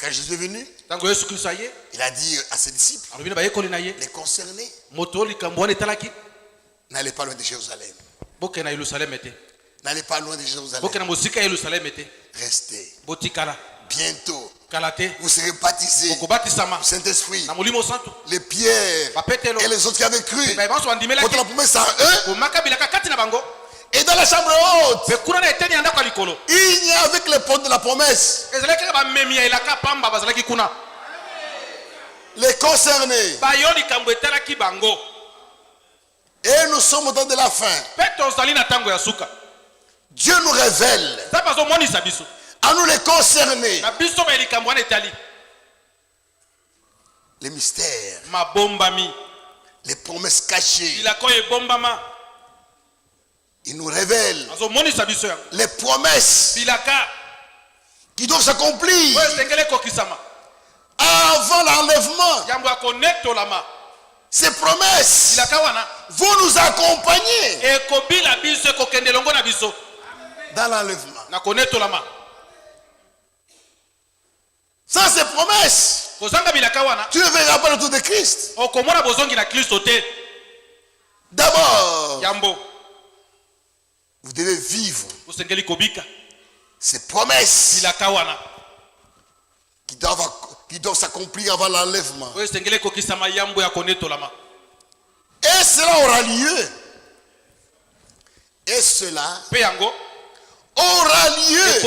Quand Jésus est venu, il a dit à ses disciples, les concernés, n'allez pas loin de Jérusalem. N'allez pas loin de Jérusalem. Restez. Bientôt, vous serez baptisés du Saint-Esprit. Les pierres et les autres qui avaient cru, contre la promesse à eux. Et dans la chambre haute, il n'y a avec les portes de la promesse. Les concernés. Et nous sommes au temps de la fin. Dieu nous révèle à nous les concernés les mystères, les promesses cachées. Il nous révèle les promesses qui doivent s'accomplir avant l'enlèvement. Ces promesses vont nous accompagner dans l'enlèvement. Sans ces promesses, tu ne verras pas le retour de Christ. D'abord, vous devez vivre ces promesses qui doivent s'accomplir avant l'enlèvement. Et cela aura lieu. Et cela aura lieu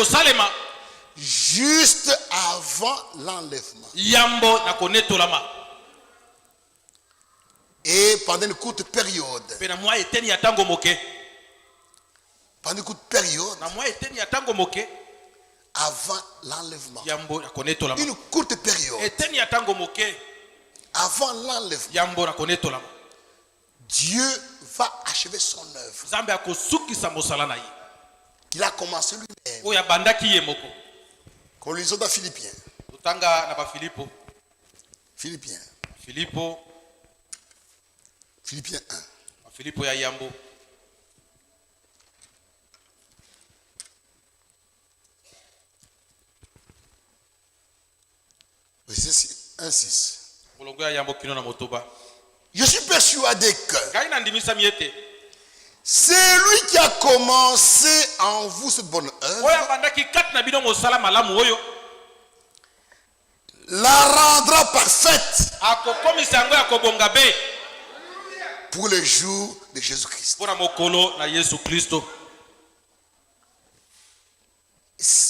juste avant l'enlèvement. Et pendant une courte période, avant l'enlèvement, une courte période avant l'enlèvement, Dieu va achever son œuvre qu'il a commencé lui-même. Quand nous lisons dans Philippiens, Philippiens 1. Verset 1:6. Je suis persuadé que c'est lui qui a commencé en vous cette bonne œuvre, la rendra parfaite pour le jour de Jésus-Christ.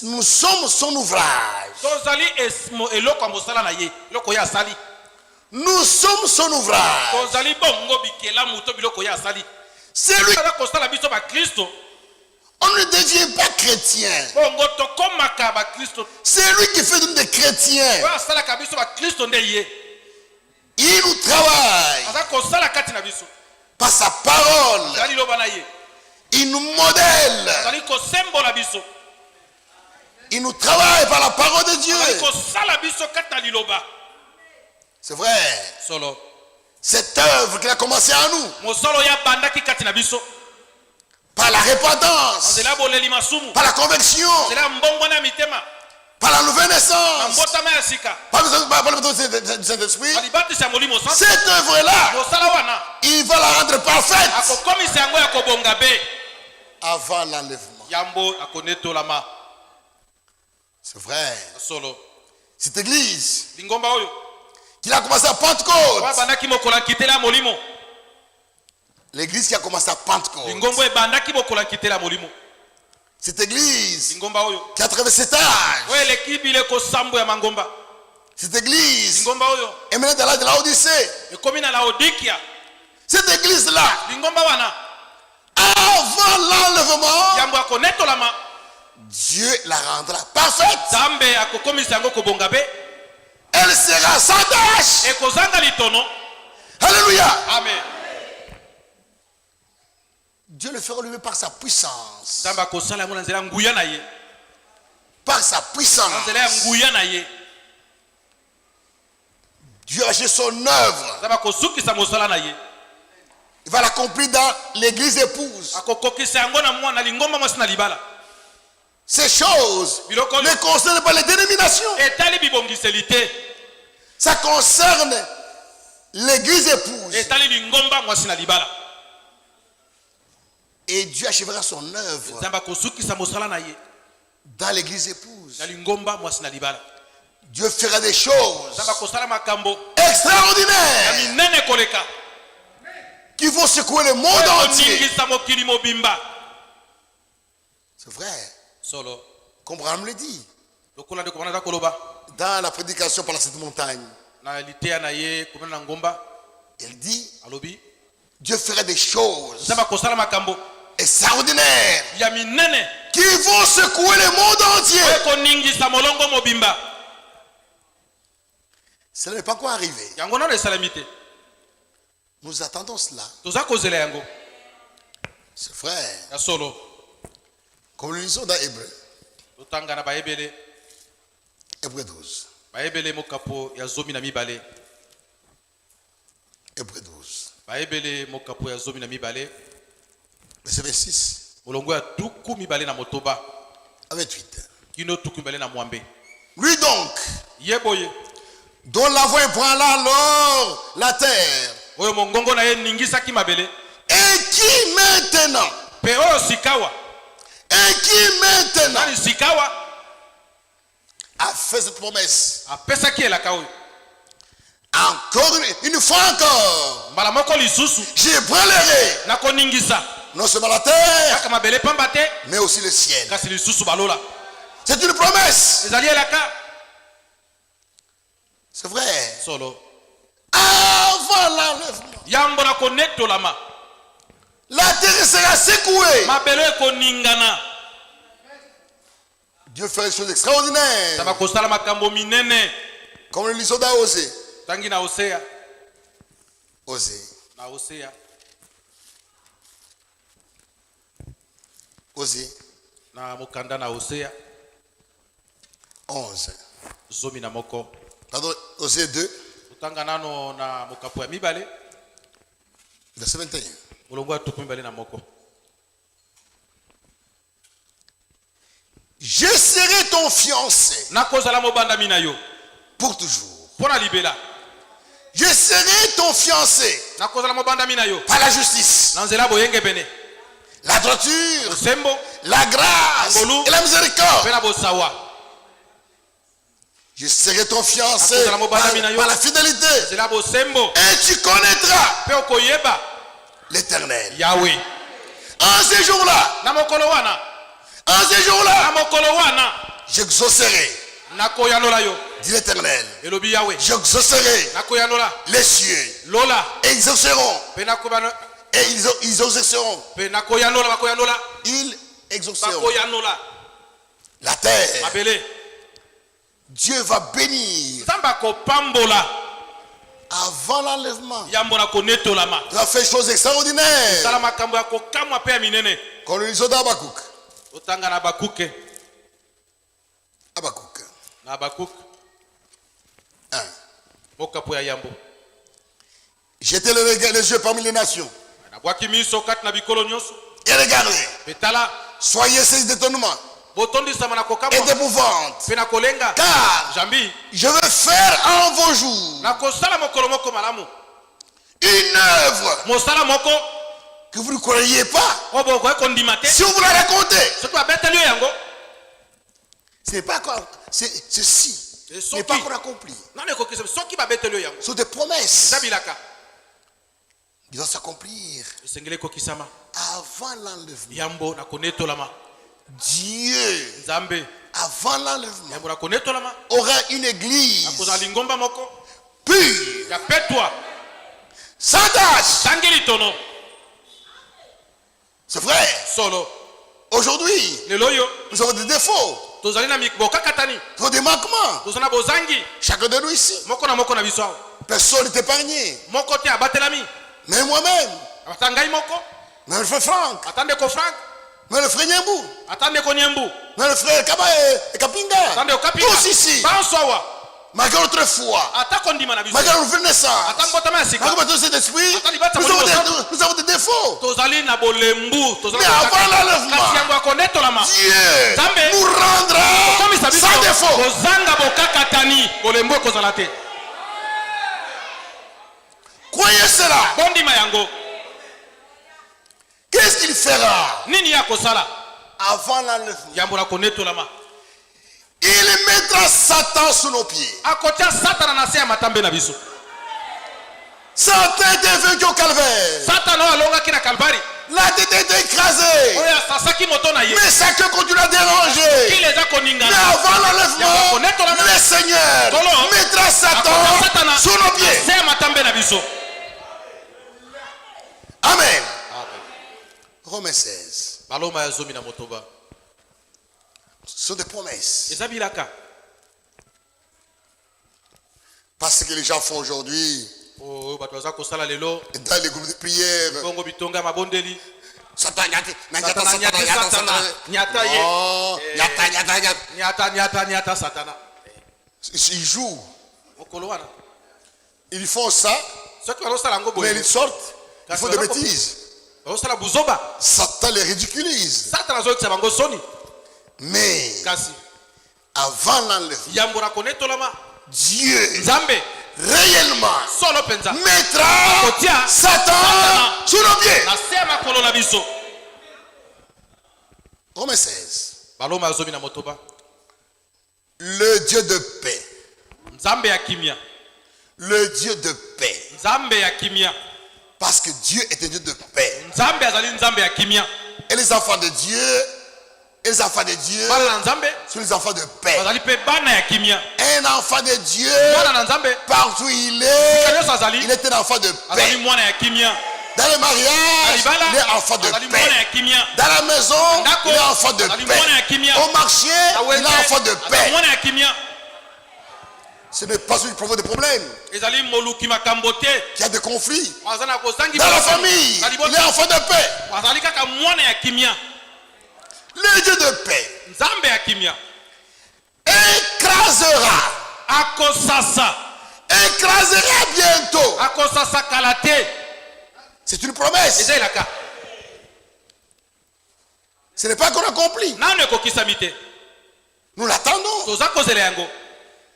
Nous sommes son ouvrage. Nous sommes son ouvrage. C'est lui. On ne devient pas chrétien. C'est lui qui fait de nous des chrétiens. Il nous travaille par sa parole. Il nous modèle. Il nous travaille par la parole de Dieu. C'est vrai. Cette œuvre qu'il a commencé à nous, par la repentance, par la conviction, par la nouvelle naissance, par le baptême du Saint-Esprit, cette œuvre-là, il va la rendre parfaite avant l'enlèvement. C'est vrai. Cette église qu'il a commencé à Pentecôte, l'église qui a commencé à Pentecôte, cette église qui a traversé cet âge, cette église est menée dans l'âge de la Odyssée, cette église là, avant l'enlèvement, Dieu la rendra parfaite. Elle sera sans tâche. Alléluia. Amen. Dieu le fera lui-même par sa puissance. Par sa puissance. Dieu a fait son œuvre. Il va l'accomplir dans l'église épouse. Ces choses ne concernent pas les dénominations. Ça concerne l'église épouse. Et Dieu achèvera son œuvre dans l'église épouse. Dieu fera des choses extraordinaires qui vont secouer le monde entier. C'est vrai. Comme Abraham le dit dans la prédication par la Sainte Montagne. Il dit Dieu fera des choses extraordinaires qui vont secouer le monde entier. Cela n'est pas encore arrivé. Nous attendons cela. C'est vrai. Comme nous lisons dans Hébreu. Hébreu 12. Hébreu 12. Verset 26. À 28. Lui donc, dont la voix ébranla alors la terre, et qui maintenant a fait cette promesse. Encore une fois encore, j'ébranlerai non seulement la terre, mais aussi le ciel. C'est une promesse. C'est vrai. Avant l'enlèvement, la terre sera secouée. Dieu fait des choses extraordinaires. Comme le lisons dans Osée. Osée 11. Pardon, Osée 2. Verset 21. Je serai ton fiancé pour toujours. Je serai ton fiancé par la justice, la droiture, la grâce et la miséricorde. Je serai ton fiancé par la fidélité. Et tu connaîtras l'Éternel. En ces jours-là, j'exaucerai, dit l'Éternel. J'exaucerai les cieux. Et ils exauceront. Ils exauceront la terre. Dieu va bénir avant l'enlèvement. Il va faire des choses extraordinaires. Comme le lisons d'Abakouk. Abakouk 1. Jetez les yeux parmi les nations. Et regardez. Soyez saisis d'étonnement et d'épouvante, car je veux faire en vos jours une œuvre que vous ne croyez pas. Si vous la racontez, ce n'est pas encore, ceci n'est pas encore accompli. Ce sont des promesses qui doivent s'accomplir avant l'enlèvement. Dieu, avant l'enlèvement, aura une église pure, sans tache. C'est vrai. Aujourd'hui, nous avons des défauts, nous avons des manquements. Chacun de nous ici, personne n'est épargné. Mais moi-même, mais le frère Franck, mais le frère Nyambou, mais le frère Kaba et Kapinga, tous ici, malgré notre foi, malgré notre nouvelle naissance, malgré notre Saint-Esprit, nous avons des défauts. Mais avant l'enlèvement, Dieu nous rendra sans défaut. Croyez cela. Qu'est-ce qu'il fera avant l'enlèvement? Il mettra Satan sous nos pieds. Satan était vaincu au calvaire. La tête était écrasée. Mais ça que continue à déranger. Mais avant l'enlèvement, le Seigneur mettra Satan sous nos pieds. Amen. Romains 16. Ce sont des promesses. Parce que les gens font aujourd'hui dans les groupes de prière. Satan, ils jouent. Ils font ça. Mais ils sortent. Ils font des bêtises. Satan les ridiculise. Mais avant l'enlèvement, Dieu réellement mettra Satan sous nos pieds. Romains 16. Le Dieu de paix. Le Dieu de paix. Parce que Dieu est un Dieu de paix. Et les enfants de Dieu, sont les enfants de paix. Un enfant de Dieu, partout où il est un enfant de paix. Dans le mariage, il est enfant de paix. Dans la maison, il est enfant de paix. Au marché, il est enfant de paix. Ce n'est pas celui qui provoque des problèmes, qui a des conflits. Dans la famille, il est enfant de paix. Le Dieu de paix écrasera bientôt. C'est une promesse. Ce n'est pas encore accompli. Nous l'attendons.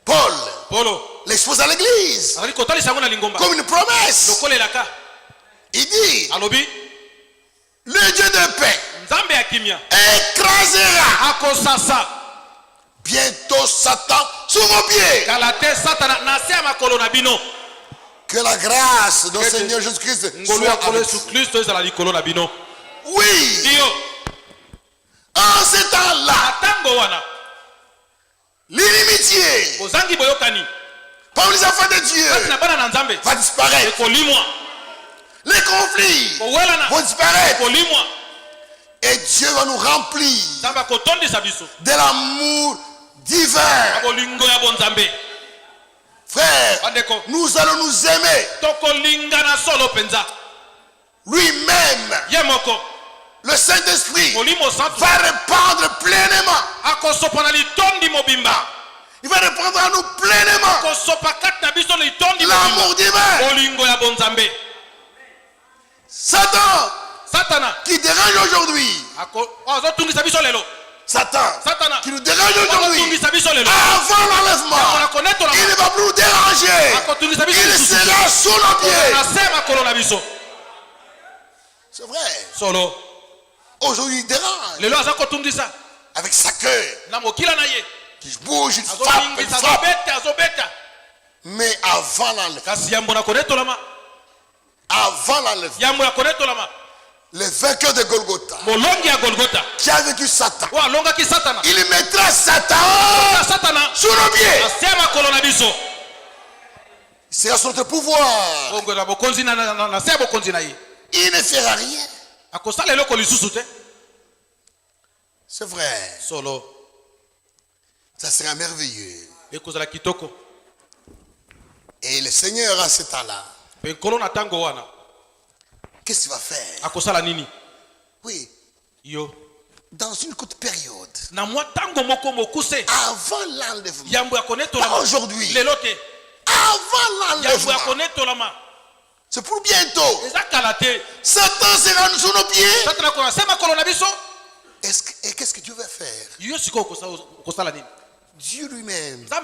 Paul l'expose à l'église comme une promesse. Il dit, le Dieu de paix écrasera bientôt Satan sous vos pieds. Que la grâce de notre Seigneur Jésus-Christ soit avec vous. Oui. En ce temps-là, l'inimitié parmi les enfants de Dieu va disparaître. Les conflits vont disparaître. Et Dieu va nous remplir de l'amour divin. Frère, nous allons nous aimer. Lui-même, le Saint-Esprit va répandre pleinement. Il va répandre à nous pleinement l'amour divin. Satan qui dérange aujourd'hui. Satan qui nous dérange aujourd'hui. Avant l'enlèvement, il ne va plus nous déranger. Il sera sous nos pieds. C'est vrai. Aujourd'hui, il dérange. Avec sa queue qui bouge, il frappe. Mais avant l'enlèvement, le vainqueur de Golgotha, qui a vécu Satan, il mettra Satan sous nos pieds. Il sera sous notre pouvoir. Il ne fera rien. C'est vrai. Ça sera merveilleux. Et le Seigneur à ce temps-là, qu'est-ce qu'il va faire? Oui. dans une courte période, avant l'enlèvement, pas aujourd'hui, avant l'enlèvement, c'est pour bientôt. Satan sera sous nos pieds. Et qu'est-ce que Dieu va faire? Dieu lui-même va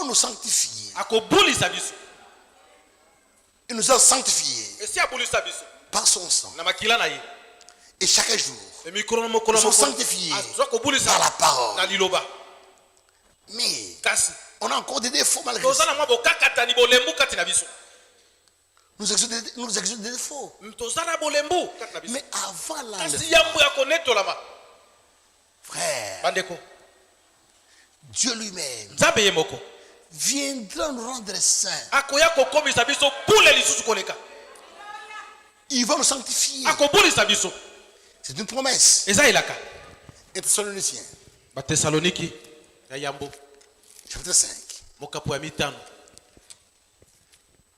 nous sanctifier. Il nous a sanctifiés par son sang. Et chaque jour, nous sommes sanctifiés par la parole. Mais on a encore des défauts malgré ça. Nous exerçons des défauts. Mais avant l'enlèvement, frère, Dieu lui-même viendra nous rendre saints. Il va nous sanctifier. C'est une promesse. Et Thessaloniciens, chapitre 5.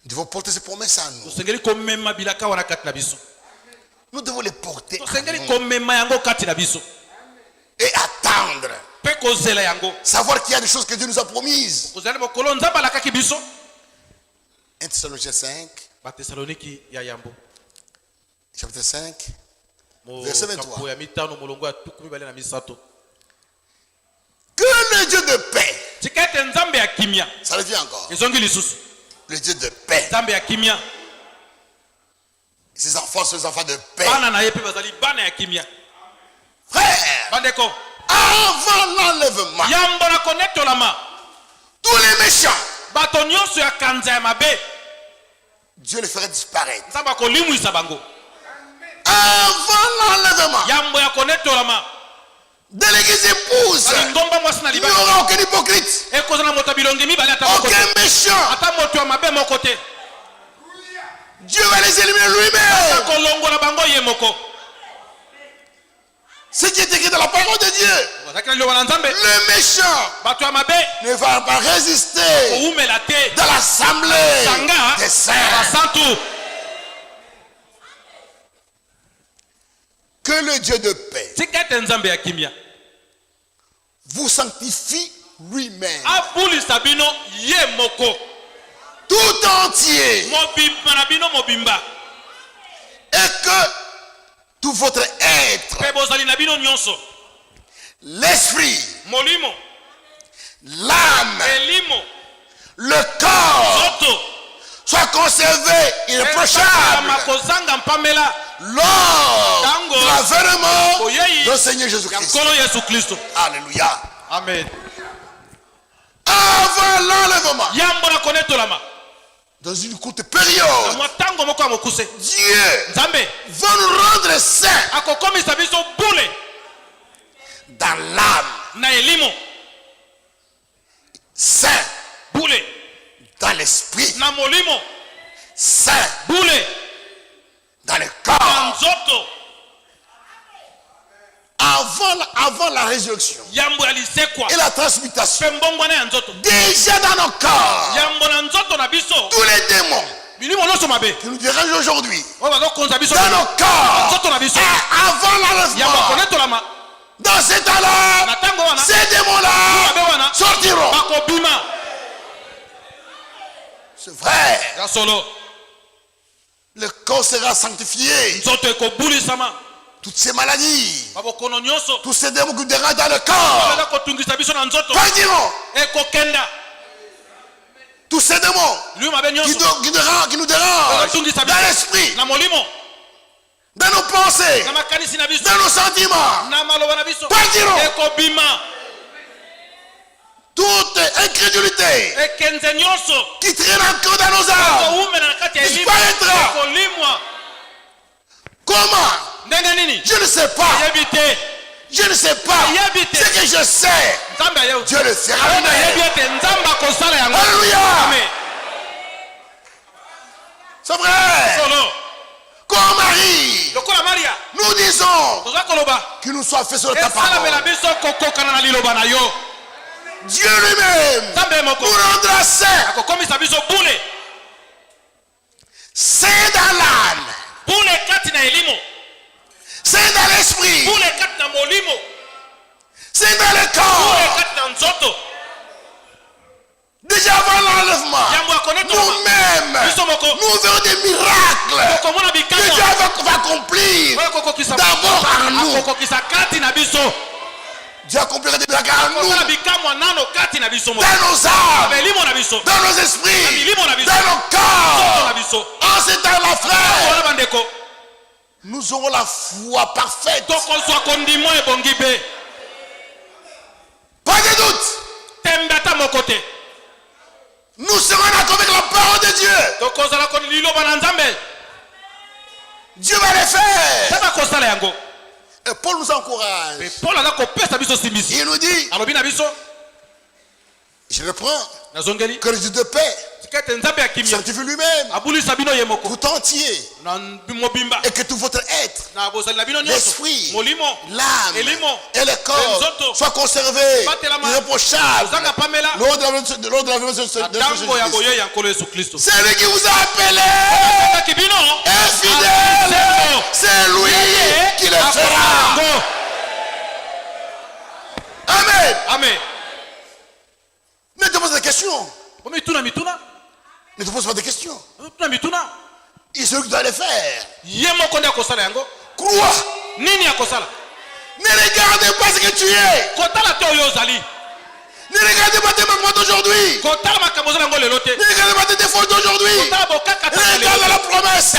Nous devons porter ces promesses à nous. Nous devons les porter à nous. Et attendre. Savoir qu'il y a des choses que Dieu nous a promises. 1 Thessaloniciens 5. Chapitre 5. Verset 23. Que le Dieu de paix. Ça le dit encore. Le Dieu de paix. Ses enfants sont les enfants de paix. Frère, avant l'enlèvement, tous les méchants, Dieu les ferait disparaître. Avant l'enlèvement de l'église épouse, il n'y aura aucun hypocrite, aucun méchant. Dieu va les éliminer lui-même. Ce qui est écrit dans la parole de Dieu, le méchant ne va pas résister dans l'assemblée des saints. Que le Dieu de paix vous sanctifie lui-même, tout entier, et que tout votre être, l'esprit, l'âme, le corps soit conservé irréprochable lors de l'avènement de Seigneur Jésus-Christ. Alléluia. Amen. Avant l'enlèvement, dans une courte période, Dieu va nous rendre saints dans l'âme, saints dans l'esprit, saints dans le corps. Avant la résurrection et la transmutation, déjà dans nos corps, tous les démons qui nous dérangent aujourd'hui, dans nos corps, avant l'enlèvement, dans cet temps-là, ces démons-là sortiront. C'est vrai. Le corps sera sanctifié. Toutes ces maladies, tous ces démons qui dérangent dans le corps, partiront. Tous ces démons qui nous dérangent dans l'esprit, dans nos pensées, dans nos sentiments, partiront. Toute incrédulité qui traîne encore dans nos âmes disparaîtra. Comment? Je ne sais pas. Je ne sais pas. Ce que je sais, Dieu le fera. Alléluia. C'est vrai. Comme Marie, nous disons qu'il nous soit fait sur ta parole. Dieu lui-même nous rendra saints. C'est dans l'âme, C'est dans l'esprit. C'est dans le corps. Déjà avant l'enlèvement, nous-mêmes, nous verrons des miracles que Dieu va accomplir d'abord en nous. Dieu accomplira des miracles en nous, dans nos âmes, dans nos esprits, dans nos corps. En ce temps-là, frère, nous aurons la foi parfaite. Pas de doute. Nous serons en accord avec la parole de Dieu. Dieu va le faire. Et Paul nous encourage. Il nous dit, je reprends, que le Dieu de paix sanctifie lui-même tout entier, et que tout votre être, l'esprit, l'âme et le corps soient conservés irréprochables lors de la venue de Jésus-Christ. C'est lui qui vous a appelé est fidèle, c'est lui qui le fera. Amen. Amen. Ne te pose pas de questions. Ne te pose pas de questions. Il se doit le faire. Crois. Ne regardez pas ce que tu es. Ne regardez pas tes manquements d'aujourd'hui. Ne regardez pas tes défauts d'aujourd'hui. Regarde la promesse.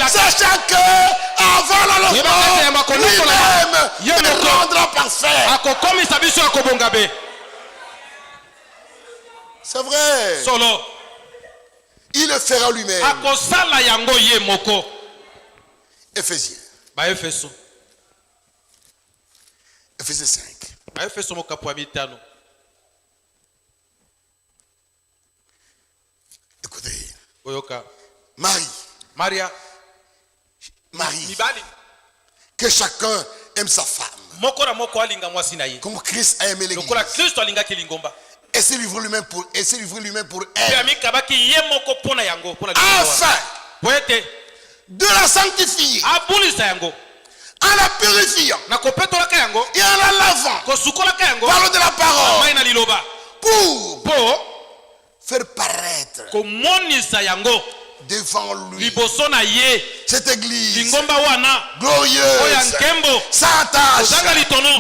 Sachant que avant l'enlèvement, lui-même te rendra parfait. C'est vrai. Il le fera lui-même. Éphésiens. Éphésiens 5. Écoutez. Marie. Que chacun aime sa femme. Comme Christ a aimé l'église. Et s'est livré lui-même pour elle. Afin de la sanctifier. En la purifiant. Et en la lavant. Par l'eau de la parole. Pour faire paraître devant lui cette église glorieuse, sans tache,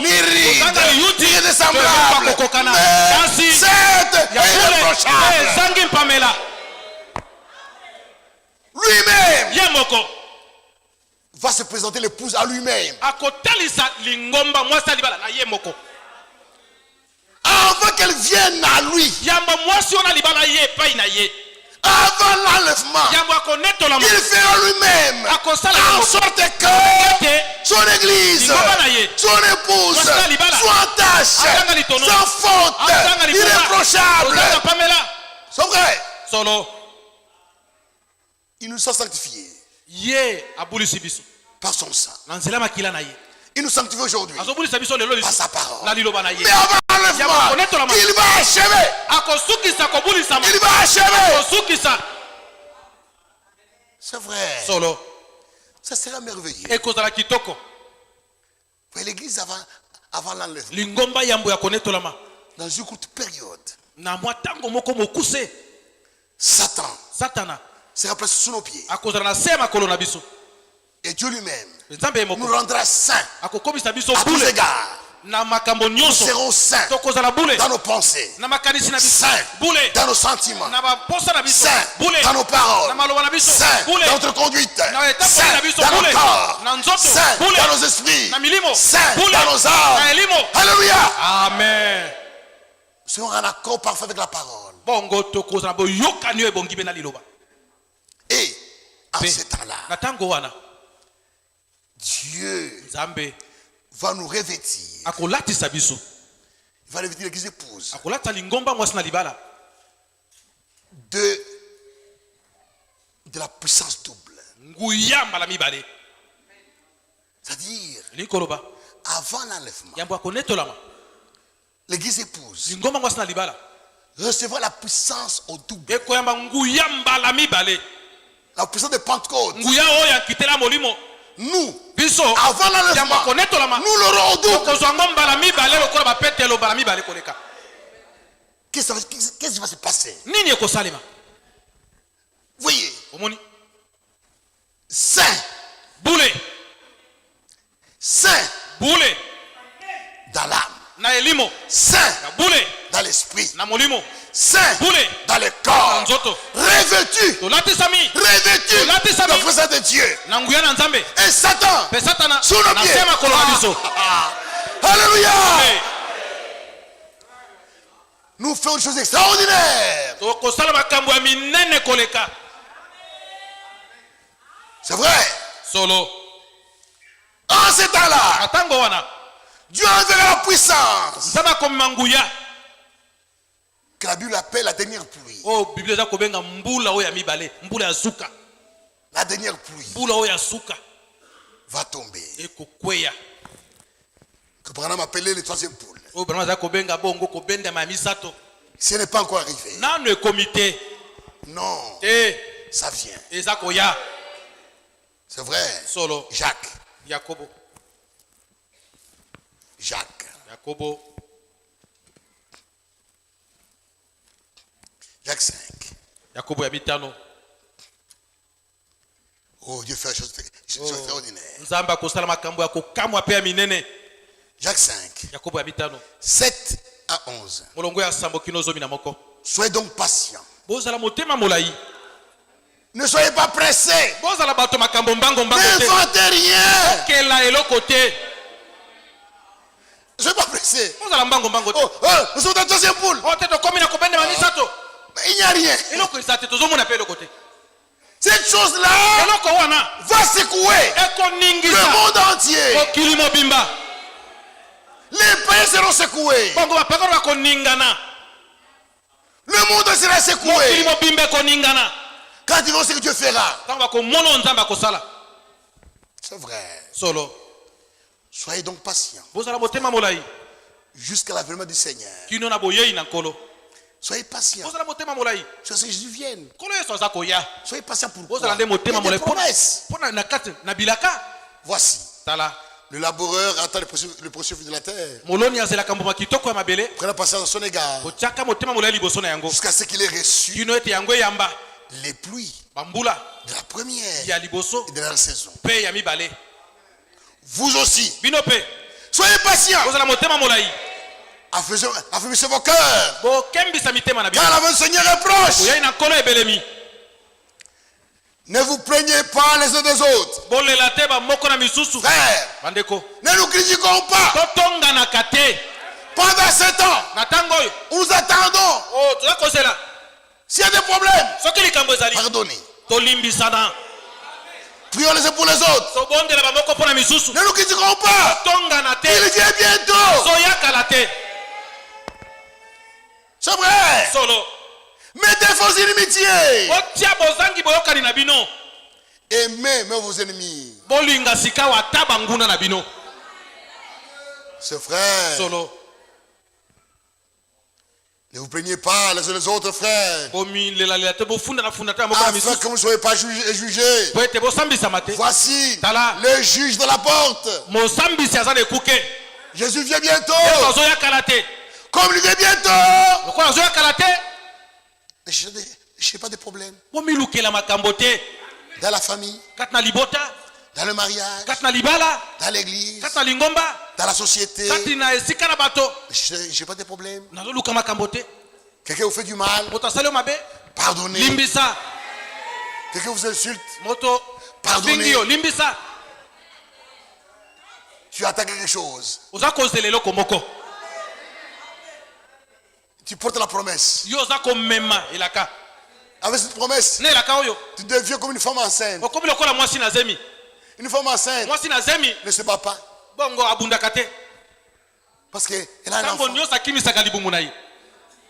ni ride, ni rien de semblable, mais sainte et irréprochable. Lui-même va se présenter l'épouse à lui-même. Avant qu'elle vienne à lui. Avant l'enlèvement, il fera lui-même en sorte que son église, son épouse soit en tâche, sans faute, irréprochable. C'est vrai. Il nous a sanctifiés par son sang. Il nous sanctifie aujourd'hui par sa parole. Mais avant l'enlèvement, il va achever. Il va achever. C'est vrai. Ça sera merveilleux. L'église avant l'enlèvement, dans une courte période, Satan sera placé sous nos pieds. Et Dieu lui-même nous rendra saints à tous égards. Nous serons saints dans nos pensées, saints dans nos sentiments, saints dans nos paroles, saints dans notre conduite, saints dans nos corps, saints dans nos esprits, saints dans nos âmes. Alléluia. Amen. Nous serons en accord parfait avec la parole. Et en ce temps-là, Dieu va nous revêtir. Il va revêtir l'église épouse de la puissance double. C'est-à-dire, avant l'enlèvement, l'église épouse recevra la puissance au double. La puissance de Pentecôte. Nous, avant l'enlèvement, nous l'aurons au double. Qu'est-ce qui va se passer? Voyez, saint, saint dans l'âme, saint dans l'esprit, saint dans le corps, revêtu de la présence de Dieu. Et Satan sous nos pieds. Alléluia. Nous faisons une chose extraordinaire. C'est vrai. En ce temps-là, Dieu enverra la puissance que la Bible appelle la dernière pluie. La dernière pluie va tomber. Que Branham appelait le troisième poule. Ce n'est pas encore arrivé. Non. Ça vient. C'est vrai. Jacques. Jacques 5. Oh, Dieu fait une chose extraordinaire. Jacques 5. 7 à 11. Soyez donc patients. Ne soyez pas pressés. N'inventez rien. Ne soyez pas pressés. Nous sommes dans la deuxième poule. Mais il n'y a rien. Cette chose-là va secouer le monde entier. Les pays seront secoués. Le monde sera secoué. Quand ils vont ce que Dieu fera. C'est vrai. Soyez donc patients. Jusqu'à l'avènement du Seigneur. Soyez patients. Jusqu'à ce que Jésus vienne. Soyez patients pour quoi? Il y a des promesses. Voici. Le laboureur attend le processus de la terre. Prenez patience dans son égard. Jusqu'à ce qu'il ait reçu les pluies de la première et de la saison. Vous aussi. Soyez patients. Affermissez vos cœurs. Car la venue du Seigneur est proche. Ne vous plaignez pas les uns des autres. Frères, ne nous critiquons pas. Pendant ce temps, nous attendons. S'il y a des problèmes, pardonnez. Prions les uns pour les autres. Ne nous critiquons pas. Il vient bientôt. C'est vrai. Mettez vos inimitiés. Aimez même vos ennemis. C'est frère. Ne vous plaignez pas les uns les autres, frères. Afin que vous ne soyez pas jugés. Voici le juge de la porte. Jésus vient bientôt. Comme il vient bientôt. Je n'ai pas de problème. Dans la famille, dans le mariage, dans l'église, dans la société. Je n'ai pas de problème. Quelqu'un vous fait du mal, pardonnez. Quelqu'un vous insulte, pardonnez. Tu attends quelque chose. Tu portes la promesse. Avec cette promesse, tu deviens comme une femme enceinte. Une femme enceinte ne se bat pas. Parce qu'elle a un enfant.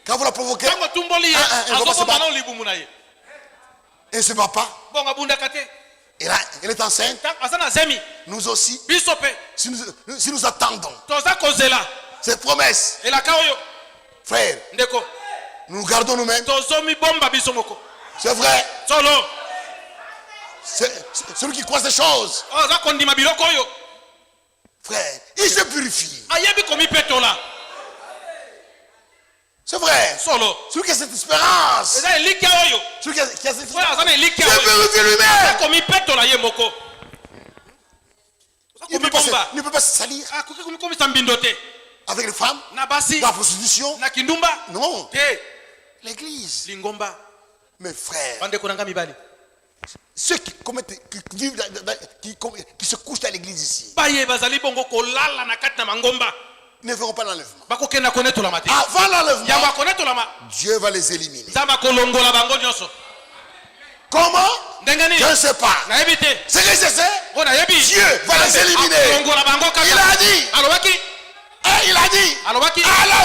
Quand vous la provoquez, elle ne va pas se battre. Elle ne se bat pas. Elle est enceinte. Nous aussi. Si nous attendons cette promesse, frère, nous gardons nous-mêmes. C'est vrai. Celui qui croit ces choses, frère, il se purifie. C'est vrai. Celui qui a cette espérance, celui qui a cette espérance, se purifie lui-même. Il ne peut pas se salir avec les femmes, la prostitution. Non. L'église. Mes frères, ceux qui commettent, qui se couchent à l'église ici, ne verront pas l'enlèvement. Avant l'enlèvement, Dieu va les éliminer. Comment? Je ne sais pas. Ce que je sais, Dieu va les éliminer. Il a dit, à la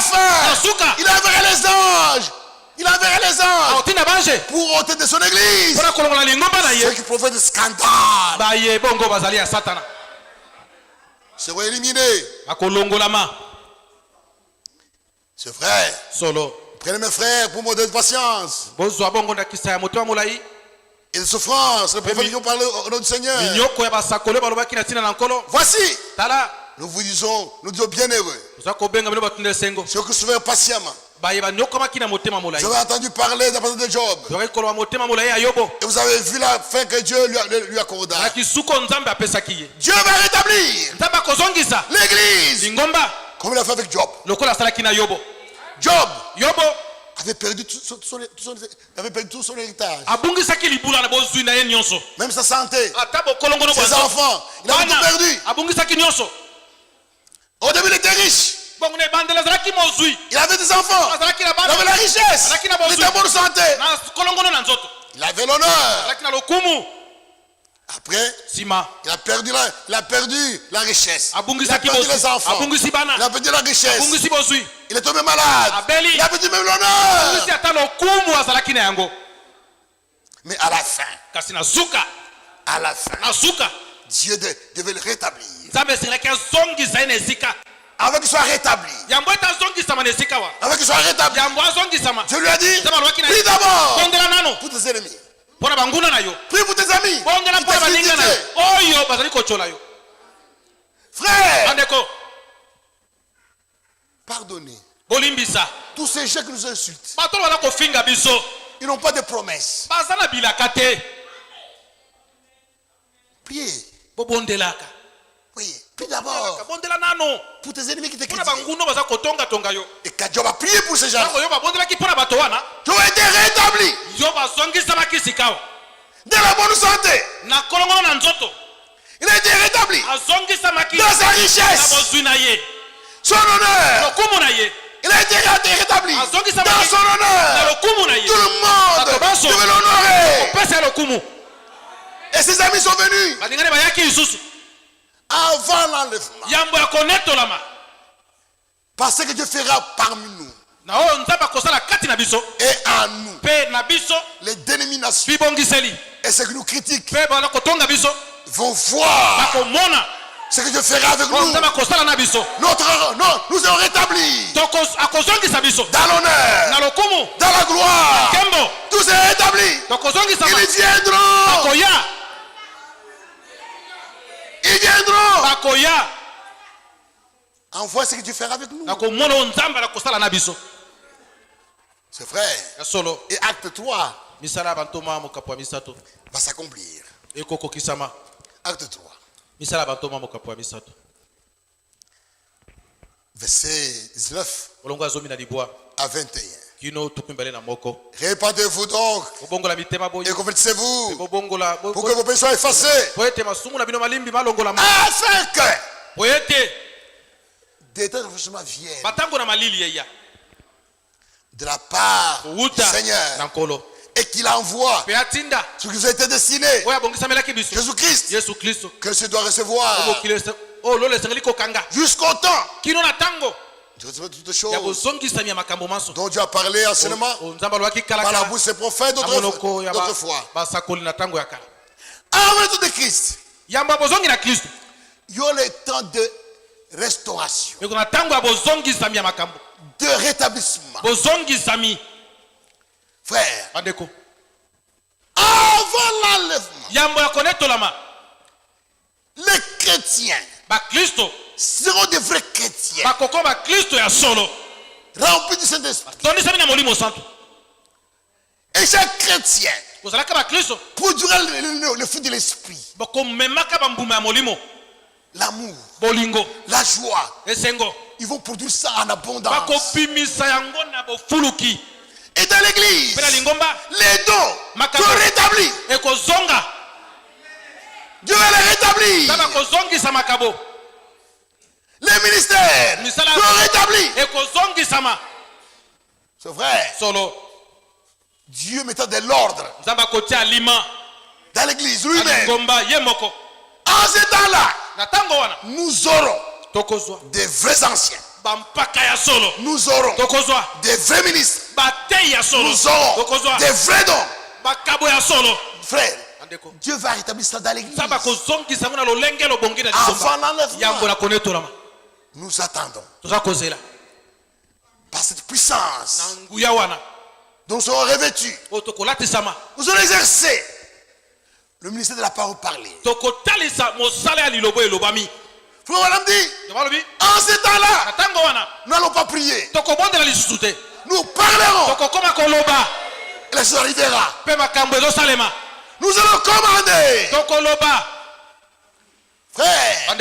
fin, il enverra les anges. Il enverra les anges pour ôter de son église ceux qui profitent de scandale. Seront éliminés. C'est vrai. Prenez mes frères pour modèle de patience et de souffrance. Les prophètes qui ont parlé au nom du Seigneur. Voici. Nous vous disons, bien heureux. Ceux qui souffrent patiemment. Vous avez entendu parler de la personne de Job. Et vous avez vu la fin que Dieu lui accorda. Dieu va rétablir l'église comme il a fait avec Job. Job avait perdu tout son héritage. Même sa santé, ses enfants, il avait tout perdu. Au début, il était riche. Il avait des enfants. Il avait la richesse. Il était en bonne santé. Il avait l'honneur. Après, il a perdu la richesse. Il a perdu les enfants. Il a perdu la richesse. Il est tombé malade. Il a perdu même l'honneur. Mais à la fin, Dieu devait le rétablir. Avant qu'il soit rétabli. Avant qu'il soit rétabli. Je lui ai dit, prie d'abord pour tes ennemis. Prie pour tes amis. Frère, pardonnez. Tous ces gens qui nous insultent, ils n'ont pas de promesses. Priez. Priez. Prie d'abord pour tes ennemis qui te critiquent. Et quand Job a prié pour ces gens, Job a été rétabli dans la bonne santé. Il a été rétabli dans sa richesse, son honneur. Il a été rétabli dans son honneur. Tout le monde devait l'honorer. Et ses amis sont venus avant l'enlèvement. Parce que Dieu fera parmi nous et en nous les dénominations et ceux qui nous critiquent vont voir ce que Dieu fera avec nous. Nous serons rétablis dans l'honneur, dans la gloire. Tout est rétabli. Ils viendront. Ils viendront. Envoie ce que tu feras avec nous. C'est vrai. Et acte 3 va s'accomplir. Acte 3. Verset 19 à 21. Répandez-vous donc et convertissez-vous pour que vos péchés soient effacés, afin que des temps de réfléchissement viennent de la part du Seigneur et qu'il envoie ce qui vous a été destiné, Jésus-Christ, que ce doit recevoir jusqu'au temps de recevoir toutes les choses dont Dieu a parlé anciennement par la bouche des prophètes d'autrefois. Avant le temps de Christ, il y a le temps de restauration, de rétablissement. Frère, Avant l'enlèvement, les chrétiens seront des vrais chrétiens. Remplis du Saint-Esprit. Et chaque chrétien produira le fruit de l'esprit. L'amour, la joie. Ils vont produire ça en abondance. Et dans l'église, les dons sont rétablis. Dieu va les rétablir. Les ministères sont rétablis. C'est vrai. Dieu mettant de l'ordre dans l'église lui-même. En ce temps-là, nous aurons des vrais anciens. Nous aurons des vrais ministres. Nous aurons des vrais dons. Frère, Dieu va rétablir ça dans l'église. Avant l'enlèvement, nous attendons. Par cette puissance dont nous serons revêtus, nous allons exercer le ministère de la parole parlée. Frère Madame dit, en ce temps-là, nous n'allons pas prier. Nous parlerons. Et la chose arrivera. Nous allons commander. Frère,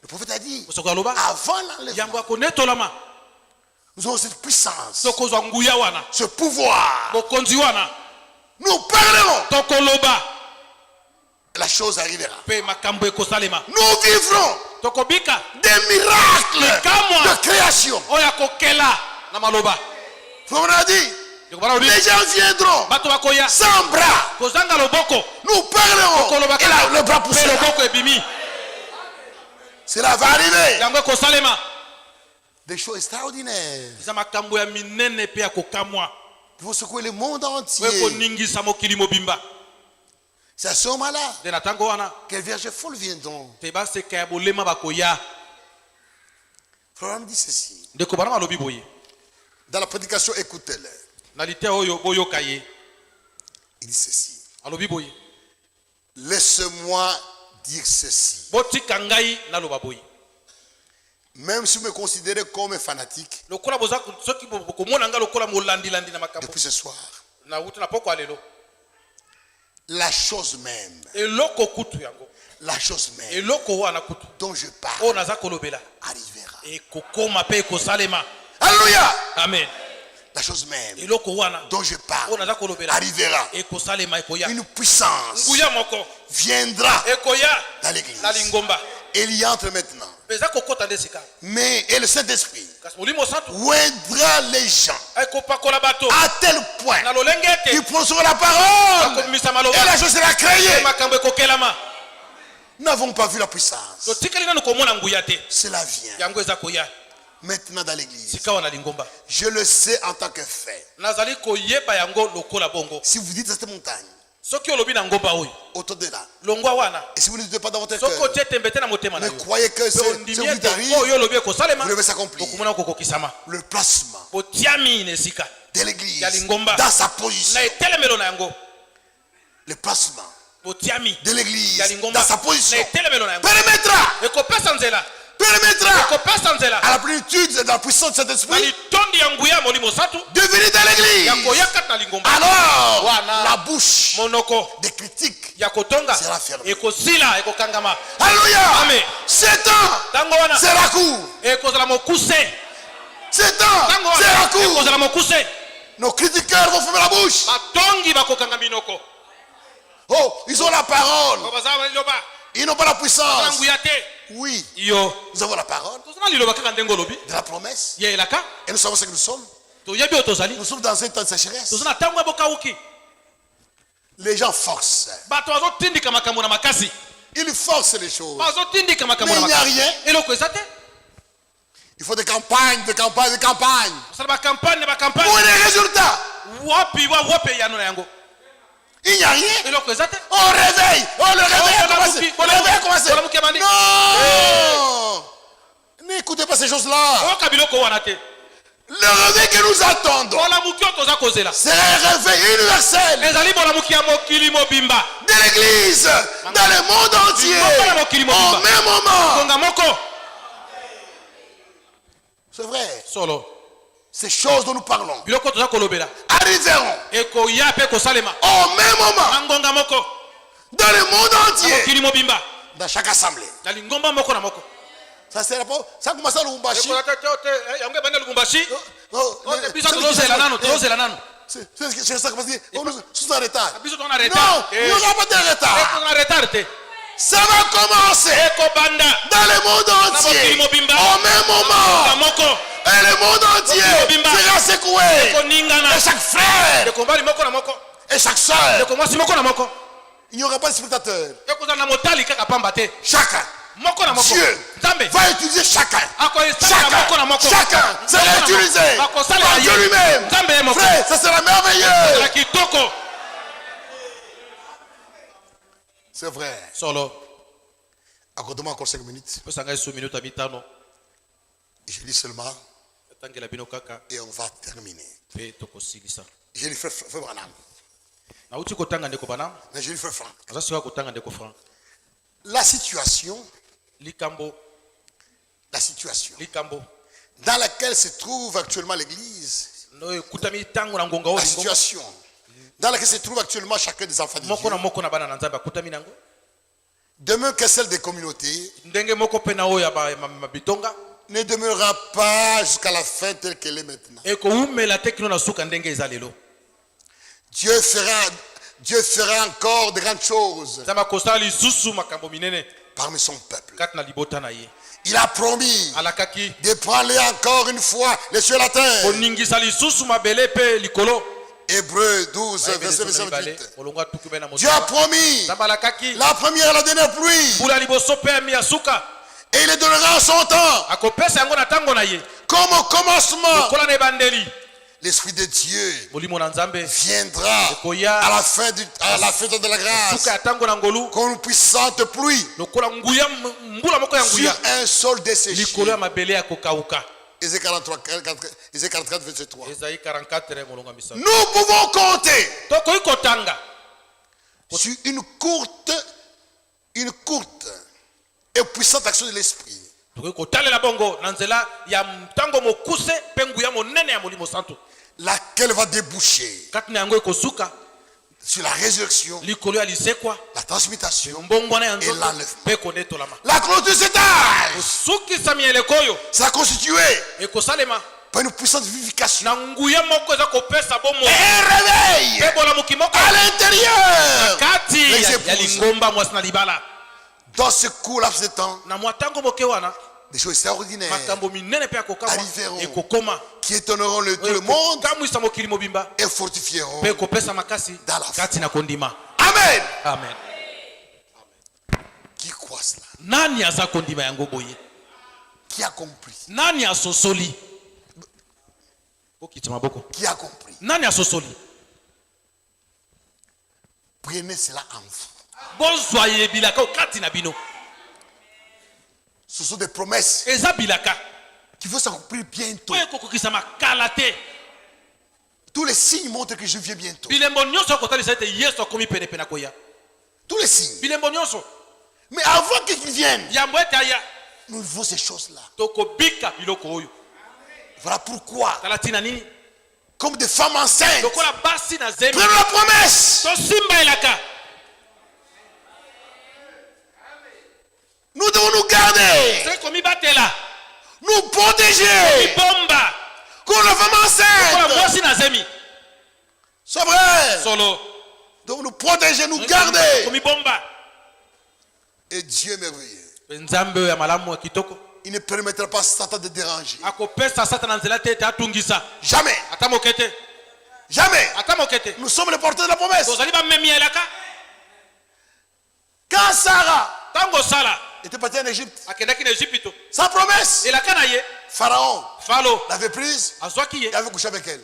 le prophète a dit, avant l'enlèvement, nous avons cette puissance, ce pouvoir. Nous parlerons. La chose arrivera. Nous vivrons des miracles de création. On a dit, les gens viendront sans bras. Nous parlerons et là, le bras poussera. Cela va arriver. Des choses extraordinaires. Il faut secouer le monde entier. C'est à ce moment-là que les vierges folles viendront. Frère me dit ceci. Dans la prédication, écoutez-le. Il dit ceci. Laisse-moi dire ceci. Même si vous me considérez comme un fanatique, depuis ce soir, la chose même dont je parle arrivera. Alléluia. Amen. La chose même dont je parle arrivera. Une puissance viendra dans l'église. Et il y entre maintenant. Mais et le Saint-Esprit ouindra les gens à tel point qu'ils prononceront la parole et la chose sera créée. Nous n'avons pas vu la puissance. Cela vient maintenant dans l'église. Je le sais en tant que fait. Si vous dites à cette montagne, autour de là, et si vous ne dites pas dans votre cœur, mais croyez que ce qui vous arrive, vous devez s'accomplir. Le placement de l'église dans sa position. Le placement de l'église dans sa position permettra à la plénitude et à la puissance de cet esprit de venir dans l'église. Alors la bouche des critiques sera fermée. Alléluia. C'est temps sera court. C'est temps sera court. Nos critiqueurs vont fermer la bouche. Oh, ils ont la parole. Ils n'ont pas la puissance. Oui, nous avons la parole de la promesse. Et nous savons ce que nous sommes. Nous sommes dans un temps de sécheresse. Les gens forcent. Ils forcent les choses. Mais il n'y a rien. Il faut des campagnes, des campagnes, des campagnes. Pour les résultats. Il n'y a rien. On réveille. Le réveil a commencé. Non. N'écoutez pas ces choses-là. Le réveil que nous attendons, c'est un réveil universel de l'église dans le monde entier au même moment. C'est vrai. Ces choses dont nous parlons arriveront au même moment dans le monde entier, dans chaque assemblée. Ça c'est pas ça commence à Lubumbashi. C'est ça que dit. On est en retard. Non, il n'y aura pas de retard. Ça va commencer dans le monde entier au même moment. Et le monde entier sera secoué. Et chaque frère et chaque soeur, il n'y aura pas de spectateur. Chacun. Dieu va utiliser chacun. Chacun sera utilisé par Dieu lui-même. Frère, ça sera merveilleux. C'est vrai. Accorde-moi encore 5 minutes. Je lis seulement et on va terminer. Je lis frère Branham. Mais je lis frère Franck. La situation dans laquelle se trouve actuellement l'église, la situation dans laquelle se trouve actuellement chacun des enfants de Dieu, demeure que celle des communautés, ne demeurera pas jusqu'à la fin telle qu'elle est maintenant. Dieu fera encore de grandes choses parmi son peuple. Il a promis de prendre encore une fois les cieux et la terre. Hébreux 12, verset 28. Dieu a promis la première et la dernière pluie. Et il les donnera en son temps. Comme au commencement. L'Esprit de Dieu viendra à la fin de la grâce comme une puissante pluie sur un sol desséché. Ésaïe 44, verset 3. Nous pouvons compter sur une courte et puissante action de l'Esprit laquelle va déboucher sur la résurrection, la transmutation et l'enlèvement. La clôture s'étale. Ça a constitué par une puissante vivification et un réveil à l'intérieur. Dans ce court laps de temps, des choses extraordinaires arriveront qui étonneront tout le monde et fortifieront dans la foi. Amen. Amen. Qui croit cela? Qui a compris? Qui a compris? Prenez cela en vous. Ce sont des promesses qui vont s'accomplir bientôt. Tous les signes montrent que je viens bientôt. Tous les signes. Mais avant qu'ils viennent, nous vivons ces choses-là. Voilà pourquoi, comme des femmes enceintes, prenons la promesse. Nous devons nous garder, nous protéger comme la femme enceinte. C'est vrai. Donc nous protéger, nous garder. Et Dieu est merveilleux. Il ne permettra pas à Satan de déranger. Jamais. Jamais. Nous sommes les porteurs de la promesse. Quand Sarah était parti en Égypte, sa promesse, Pharaon l'avait prise et avait couché avec elle.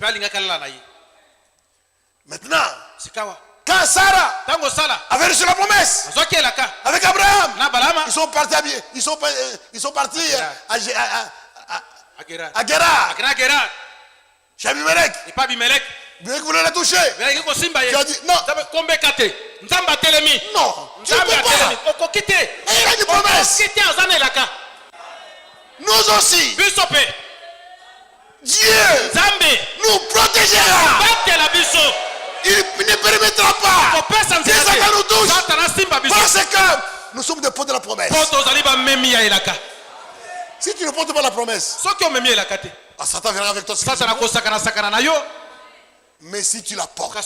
Maintenant, quand Sarah avait reçu la promesse avec Abraham, ils sont partis à Guérar. Chez Abimelech. Et pas Abimelech. Abimelech voulait la toucher. Tu as dit non. Non. Tu ne peux pas. Et il a dit promesse. Nous aussi. Dieu nous protégera. Il ne permettra pas que Satan nous touche. Parce que nous sommes des portes de la promesse. Si tu ne portes pas la promesse, Satan viendra avec toi. Mais si tu la portes,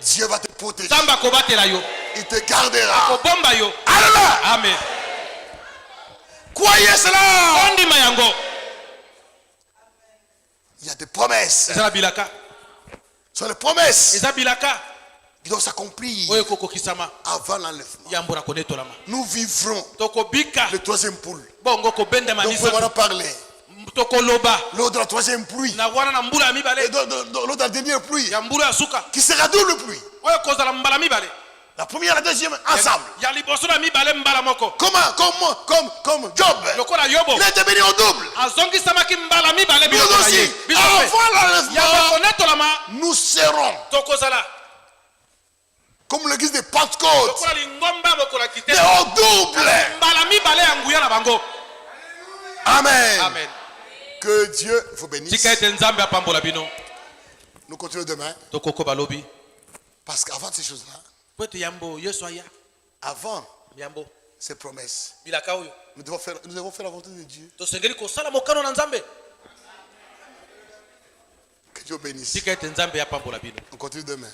Dieu va te protéger. Il te gardera. Alléluia. Amen. Croyez cela. Il y a des promesses. Ce sont les promesses qui doivent s'accomplir avant l'enlèvement. Nous vivrons le troisième poule. Donc nous pouvons en parler. Lors de la troisième pluie, lors de la dernière pluie, qui sera double pluie. La première et la deuxième ensemble. Comme Job. Il a été béni en double. Nous aussi, avant l'enlèvement, nous serons comme l'église de Pentecôte, mais en double. Amen. Amen. Que Dieu vous bénisse. Nous continuons demain. Parce qu'avant ces choses-là, avant ces promesses, nous devons faire la volonté de Dieu. Que Dieu bénisse. On continue demain.